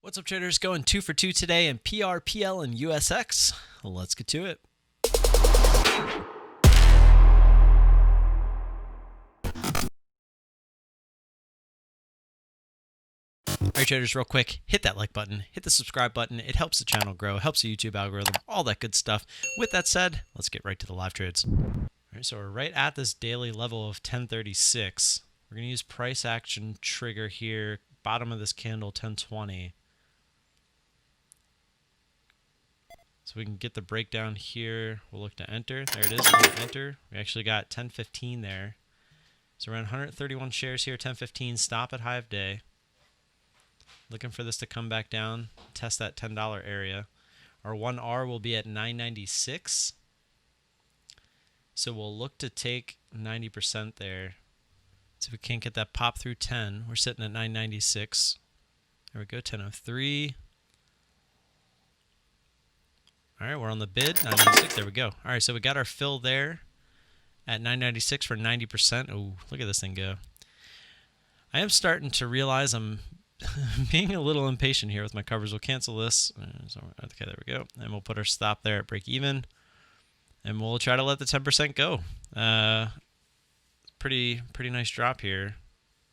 What's up, traders? Going 2 for 2 today in PRPL and USX. Let's get to it. Alright, traders, real quick, hit that like button, hit the subscribe button. It helps the channel grow, helps the YouTube algorithm, all that good stuff. With that said, let's get right to the live trades. Alright, so we're right at this daily level of 1036. We're going to use price action trigger here, bottom of this candle, 1020. So we can get the breakdown here. We'll look to enter. There it is. We're going to enter. We actually got 1015 there. So around 131 shares here, 1015. Stop at high of day. Looking for this to come back down, test that $10 area. Our 1R will be at 996. So we'll look to take 90% there. So if we can't get that pop through 10, we're sitting at 996. There we go, 1003. All right, we're on the bid, 996, there we go. All right, so we got our fill there at 996 for 90%. Oh, look at this thing go. I am starting to realize I'm being a little impatient here with my covers. We'll cancel this. Okay, there we go. And we'll put our stop there at break even. And we'll try to let the 10% go. Pretty nice drop here.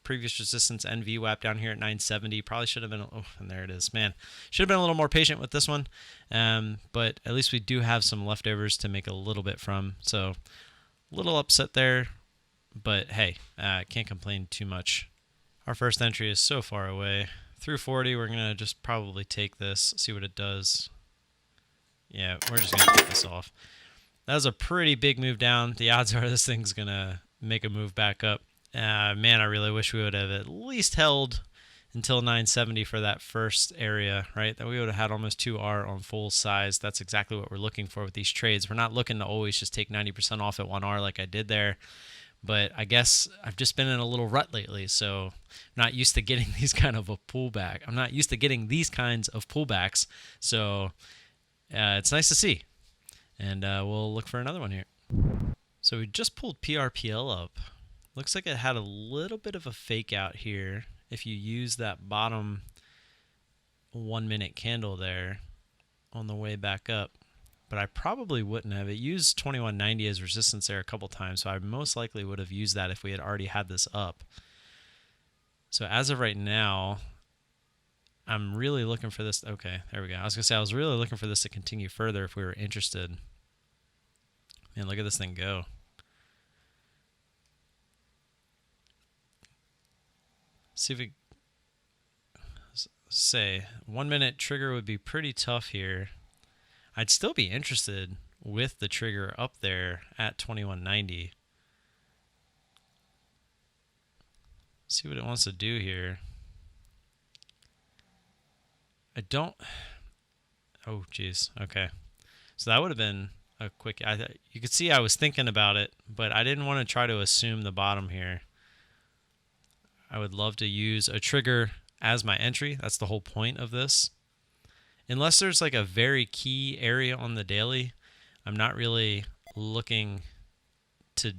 Previous resistance NVWAP down here at 970. Probably should have been, oh, and there it is. Man, should have been a little more patient with this one. But at least we do have some leftovers to make a little bit from. So a little upset there, but hey, can't complain too much. Our first entry is so far away. Through 40, we're going to just probably take this, see what it does. Yeah, we're just going to take this off. That was a pretty big move down. The odds are this thing's going to make a move back up. Man, I really wish we would have at least held until 970 for that first area, right? That we would have had almost 2R on full size. That's exactly what we're looking for with these trades. We're not looking to always just take 90% off at 1R like I did there. But I guess I've just been in a little rut lately, so I'm not used to getting these kind of a pullback. I'm not used to getting these kinds of pullbacks, so it's nice to see. And we'll look for another one here. So we just pulled PRPL up. Looks like it had a little bit of a fake out here if you use that bottom 1 minute candle there on the way back up. But I probably wouldn't have. It used 2190 as resistance there a couple times, so I most likely would have used that if we had already had this up. So as of right now, I'm really looking for this. Okay, there we go. I was going to say I was really looking for this to continue further if we were interested. Man, look at this thing go. See if we say 1 minute trigger would be pretty tough here. I'd still be interested with the trigger up there at 2190. See what it wants to do here. I don't. Oh, geez. Okay. So that would have been a quick. You could see I was thinking about it, but I didn't want to try to assume the bottom here. I would love to use a trigger as my entry. That's the whole point of this. Unless there's like a very key area on the daily, I'm not really looking to,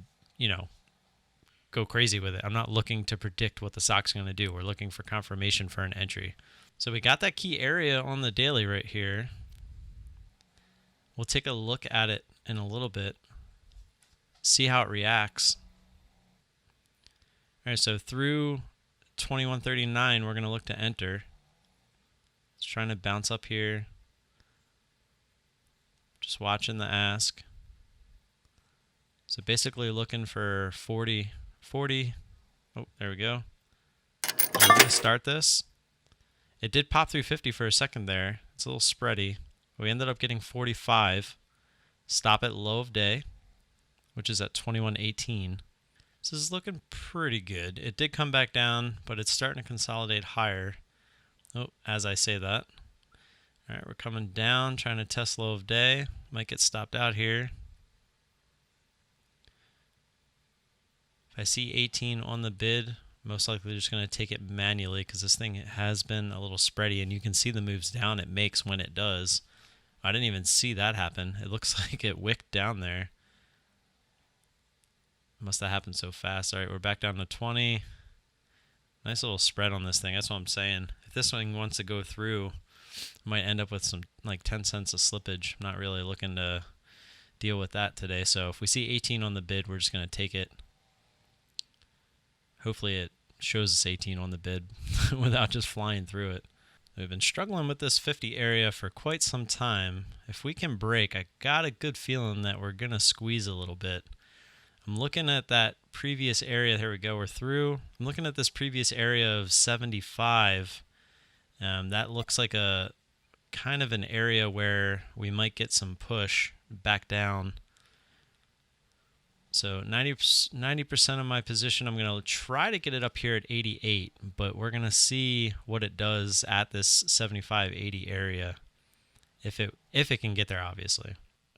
go crazy with it. I'm not looking to predict what the stock's going to do. We're looking for confirmation for an entry. So we got that key area on the daily right here. We'll take a look at it in a little bit, see how it reacts. All right, so through 2139, we're going to look to enter. It's trying to bounce up here. Just watching the ask. So basically looking for 40. Oh, there we go. We're going to start this. It did pop through 50 for a second there. It's a little spready. We ended up getting 45. Stop at low of day, which is at 2118. So this is looking pretty good. It did come back down, but it's starting to consolidate higher. Oh, as I say that. All right, we're coming down, trying to test low of day. Might get stopped out here. If I see 18 on the bid, most likely just going to take it manually because this thing has been a little spready, and you can see the moves down it makes when it does. I didn't even see that happen. It looks like it wicked down there. Must have happened so fast. All right, we're back down to 20. Nice little spread on this thing. That's what I'm saying. if this one wants to go through, I might end up with some like 10 cents of slippage. I'm not really looking to deal with that today. So if we see 18 on the bid, we're just going to take it. Hopefully it shows us 18 on the bid without just flying through it. We've been struggling with this 50 area for quite some time. If we can break, I got a good feeling that we're going to squeeze a little bit. I'm looking at that previous area. There we go. We're through. I'm looking at this previous area of 75. That looks like a kind of an area where we might get some push back down. So 90% of my position, I'm going to try to get it up here at 88, but we're going to see what it does at this 75-80 area, if it can get there, obviously.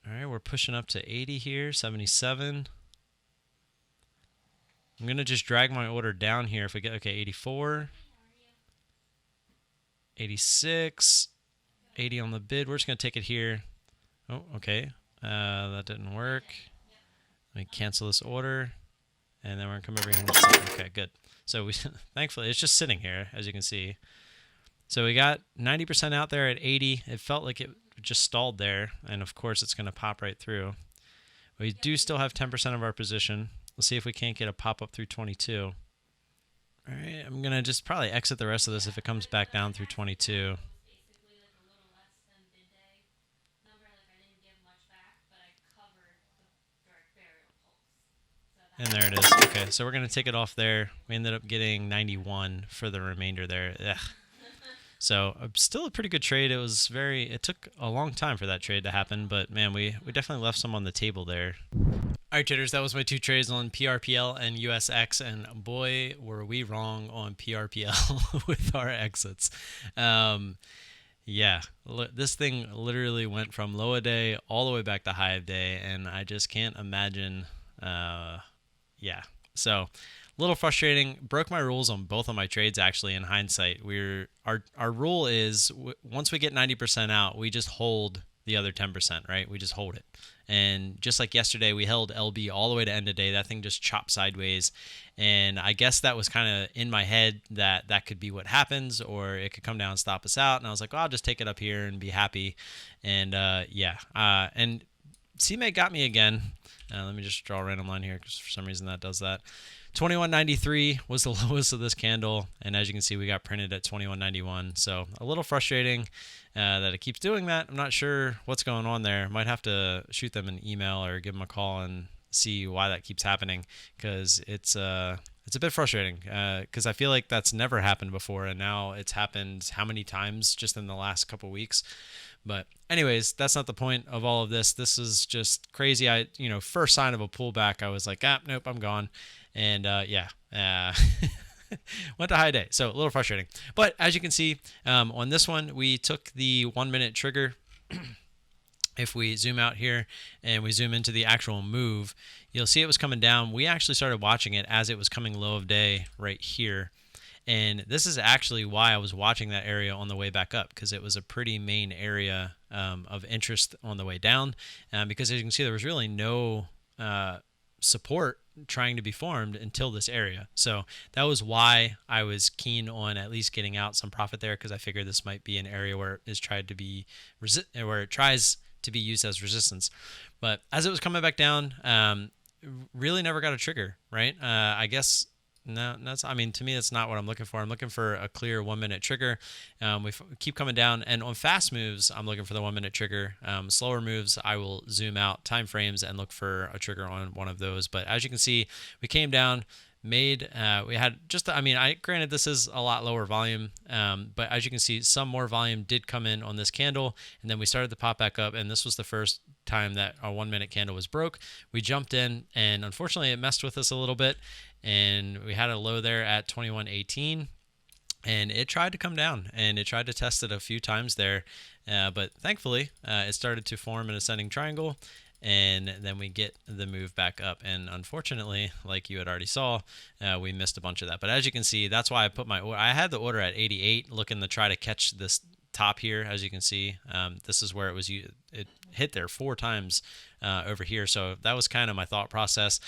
All right, we're pushing up to 80 here, 77. I'm going to just drag my order down here. If we get, okay, 84, 86, 80 on the bid. We're just going to take it here. Oh, okay. That didn't work. Let me cancel this order, and then we're going to come over here and just, okay, good. So we thankfully, it's just sitting here, as you can see. So we got 90% out there at 80. It felt like it just stalled there, and of course, it's going to pop right through. We do still have 10% of our position. Let's see if we can't get a pop-up through 22. All right, I'm going to just probably exit the rest of this if it comes back down through 22. And there it is. Okay, so we're going to take it off there. We ended up getting 91 for the remainder there. Ugh. So still a pretty good trade. It took a long time for that trade to happen, but man, we definitely left some on the table there. All right, traders, that was my two trades on PRPL and USX, and boy, were we wrong on PRPL with our exits. Yeah, this thing literally went from low a day all the way back to high of day, and I just can't imagine. Yeah, so a little frustrating. Broke my rules on both of my trades, actually, in hindsight. Our rule is once we get 90% out, we just hold the other 10%, right? We just hold it. And just like yesterday, we held LB all the way to end of day. That thing just chopped sideways. And I guess that was kind of in my head that could be what happens, or it could come down and stop us out. And I was like, well, I'll just take it up here and be happy. And and CMEG got me again. Let me just draw a random line here because for some reason that does that. 21.93 was the lowest of this candle, and as you can see, we got printed at 21.91. So a little frustrating that it keeps doing that. I'm not sure what's going on there. Might have to shoot them an email or give them a call and see why that keeps happening, because it's a bit frustrating because I feel like that's never happened before, and now it's happened how many times just in the last couple weeks. But anyways, that's not the point of all of this. This is just crazy. First sign of a pullback, I was like, nope, I'm gone. And went to high day. So a little frustrating. But as you can see, on this one, we took the 1 minute trigger. If we zoom out here and we zoom into the actual move, you'll see it was coming down. We actually started watching it as it was coming low of day right here. And this is actually why I was watching that area on the way back up, because it was a pretty main area of interest on the way down. Because as you can see, there was really no support trying to be formed until this area. So that was why I was keen on at least getting out some profit there, because I figured this might be an area where it tries to be used as resistance. But as it was coming back down, really never got a trigger, right? I guess. No, to me, that's not what I'm looking for. I'm looking for a clear 1 minute trigger. We keep coming down, and on fast moves, I'm looking for the 1 minute trigger. Slower moves, I will zoom out time frames and look for a trigger on one of those. But as you can see, we came down, we had just, granted this is a lot lower volume, but as you can see, some more volume did come in on this candle, and then we started to pop back up, and this was the first time that our 1 minute candle was broke. We jumped in, and unfortunately, it messed with us a little bit. And we had a low there at 21.18, and it tried to come down, and it tried to test it a few times there, but thankfully it started to form an ascending triangle, and then we get the move back up. And unfortunately, like you had already saw, we missed a bunch of that. But as you can see, that's why I put my order. I had the order at 88, looking to try to catch this top here. As you can see, this is where it hit there 4 times over here. So that was kind of my thought process.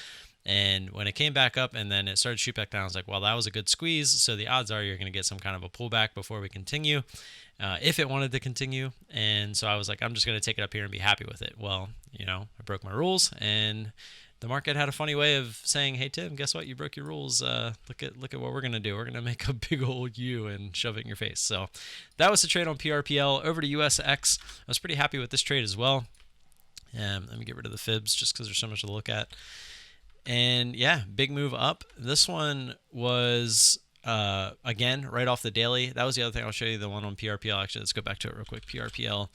And when it came back up and then it started to shoot back down, I was like, well, that was a good squeeze. So the odds are you're going to get some kind of a pullback before we continue, if it wanted to continue. And so I was like, I'm just going to take it up here and be happy with it. Well, I broke my rules, and the market had a funny way of saying, hey, Tim, guess what? You broke your rules. Look at what we're going to do. We're going to make a big old U and shove it in your face. So that was the trade on PRPL. Over to USX. I was pretty happy with this trade as well. Let me get rid of the fibs just because there's so much to look at. And yeah, big move up. This one was, again, right off the daily. That was the other thing. I'll show you the one on PRPL. Actually, let's go back to it real quick. PRPL.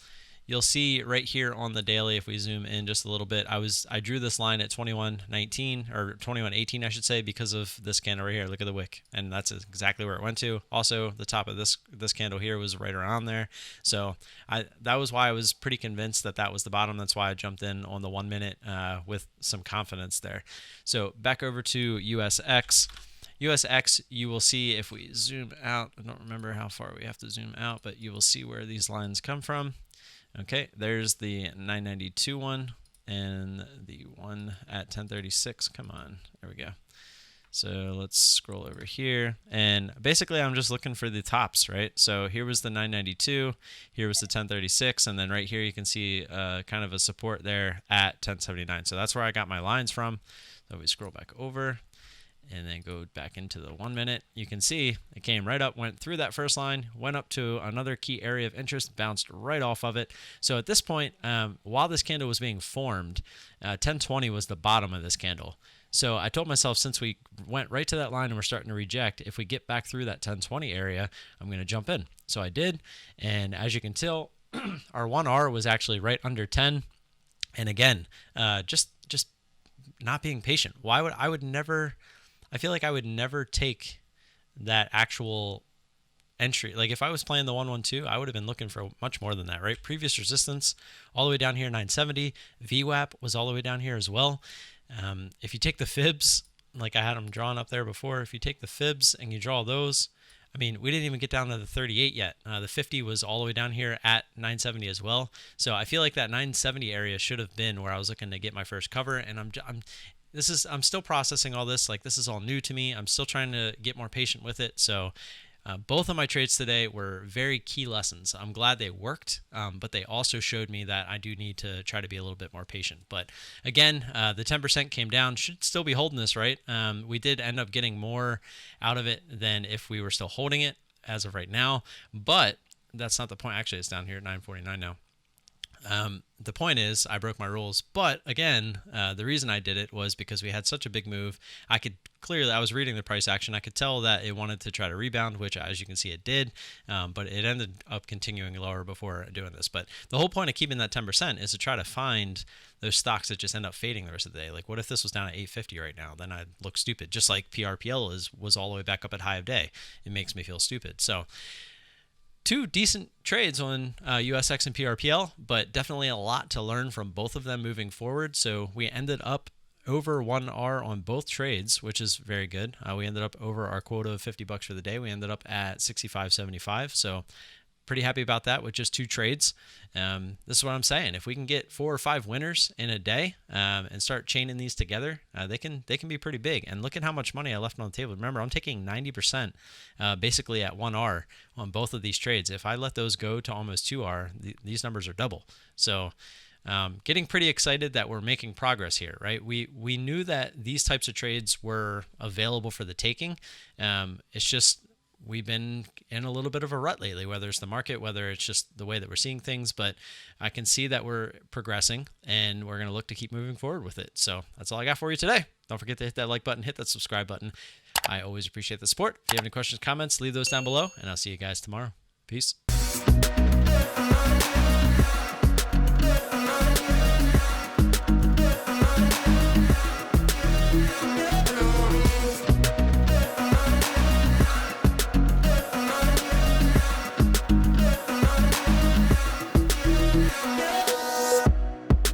You'll see right here on the daily, if we zoom in just a little bit, I drew this line at 21.19 or 21.18, I should say, because of this candle right here. Look at the wick, and that's exactly where it went to. Also, the top of this candle here was right around there. So that was why I was pretty convinced that was the bottom. That's why I jumped in on the 1 minute with some confidence there. So back over to USX. USX, you will see if we zoom out. I don't remember how far we have to zoom out, but you will see where these lines come from. Okay, there's the 992 one and the one at 1036. Come on, there we go. So let's scroll over here, and basically I'm just looking for the tops, right? So here was the 992, here was the 1036, and then right here you can see kind of a support there at 1079. So that's where I got my lines from. So we scroll back over and then go back into the 1 minute. You can see it came right up, went through that first line, went up to another key area of interest, bounced right off of it. So at this point, while this candle was being formed, 1020 was the bottom of this candle. So I told myself, since we went right to that line and we're starting to reject, if we get back through that 1020 area, I'm going to jump in. So I did, and as you can tell, our 1R was actually right under 10. And again, just not being patient. I feel like I would never take that actual entry. Like if I was playing the 112, I would have been looking for much more than that, right? Previous resistance all the way down here, 970. VWAP was all the way down here as well. If you take the fibs, like I had them drawn up there before, if you take the fibs and you draw those, I mean, we didn't even get down to the 38 yet. The 50 was all the way down here at 970 as well. So I feel like that 970 area should have been where I was looking to get my first cover, and I'm still processing all this. Like, this is all new to me. I'm still trying to get more patient with it. So both of my trades today were very key lessons. I'm glad they worked, but they also showed me that I do need to try to be a little bit more patient. But again, the 10% came down. Should still be holding this, right? We did end up getting more out of it than if we were still holding it as of right now. But that's not the point. Actually, it's down here at 949 now. The point is, I broke my rules, but again, the reason I did it was because we had such a big move. I was reading the price action. I could tell that it wanted to try to rebound, which, as you can see, it did, but it ended up continuing lower before doing this. But the whole point of keeping that 10% is to try to find those stocks that just end up fading the rest of the day. Like, what if this was down at 850 right now? Then I'd look stupid, just like PRPL was all the way back up at high of day. It makes me feel stupid. So two decent trades on USX and PRPL, but definitely a lot to learn from both of them moving forward. So we ended up over 1R on both trades, which is very good. We ended up over our quota of $50 for the day. We ended up at 65.75. So pretty happy about that with just two trades. This is what I'm saying. If we can get 4 or 5 winners in a day and start chaining these together, they can be pretty big. And look at how much money I left on the table. Remember, I'm taking 90% basically at 1R on both of these trades. If I let those go to almost 2R, these numbers are double. So getting pretty excited that we're making progress here, right? We knew that these types of trades were available for the taking. It's just we've been in a little bit of a rut lately, whether it's the market, whether it's just the way that we're seeing things, but I can see that we're progressing and we're going to look to keep moving forward with it. So that's all I got for you today. Don't forget to hit that like button, hit that subscribe button. I always appreciate the support. If you have any questions, comments, leave those down below, and I'll see you guys tomorrow. Peace.